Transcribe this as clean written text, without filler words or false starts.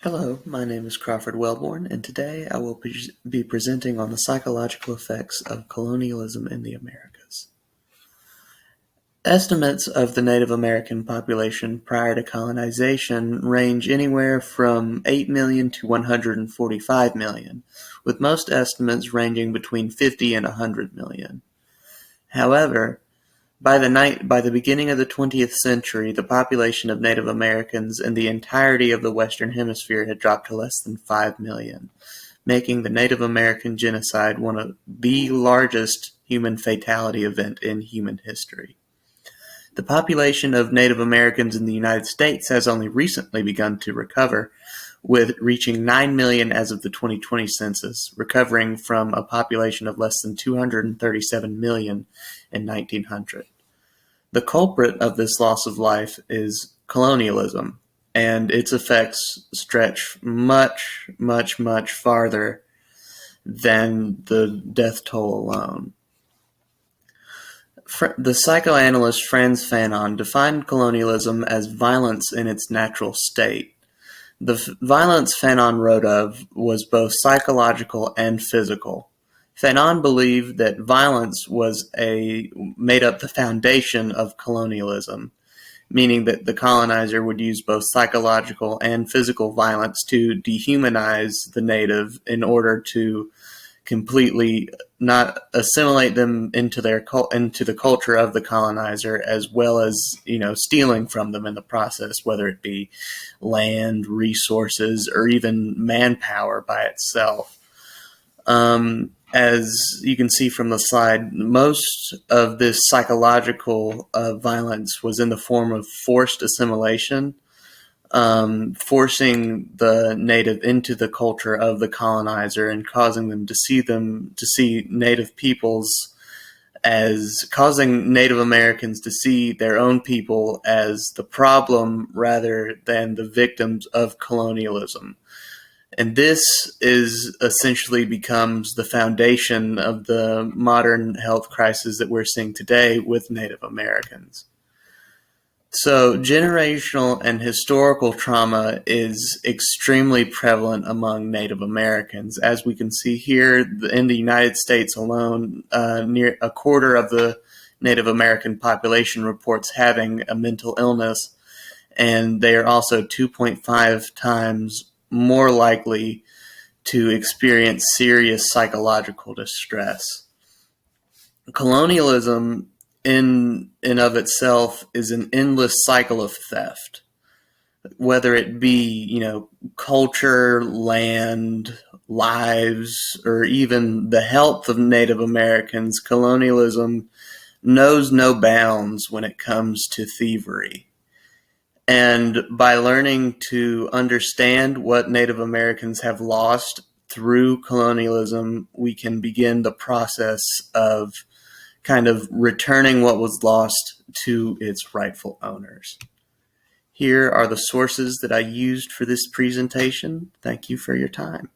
Hello, my name is Crawford Welborn, and today I will be presenting on the psychological effects of colonialism in the Americas. Estimates of the Native American population prior to colonization range anywhere from 8 million to 145 million, with most estimates ranging between 50 and 100 million. However, by the beginning of the 20th century, the population of Native Americans in the entirety of the Western Hemisphere had dropped to less than 5 million, making the Native American genocide one of the largest human fatality event in human history. The population of Native Americans in the United States has only recently begun to recover, with reaching 9 million as of the 2020 census, recovering from a population of less than 237 million in 1900. The culprit of this loss of life is colonialism, and its effects stretch much, much, much farther than the death toll alone. The psychoanalyst Frantz Fanon defined colonialism as violence in its natural state. The violence Fanon wrote of was both psychological and physical. Fanon believed that violence made up the foundation of colonialism, meaning that the colonizer would use both psychological and physical violence to dehumanize the native in order to completely not assimilate them into the culture of the colonizer, as well as stealing from them in the process, whether it be land, resources, or even manpower by itself. As you can see from the slide, most of this psychological violence was in the form of forced assimilation, forcing the native into the culture of the colonizer and causing Native peoples causing Native Americans to see their own people as the problem rather than the victims of colonialism. And this essentially becomes the foundation of the modern health crisis that we're seeing today with Native Americans. So generational and historical trauma is extremely prevalent among Native Americans. As we can see here, in the United States alone, near a quarter of the Native American population reports having a mental illness, and they are also 2.5 times more likely to experience serious psychological distress. Colonialism in and of itself is an endless cycle of theft, whether it be, culture, land, lives, or even the health of Native Americans. Colonialism knows no bounds when it comes to thievery. And by learning to understand what Native Americans have lost through colonialism, we can begin the process of kind of returning what was lost to its rightful owners. Here are the sources that I used for this presentation. Thank you for your time.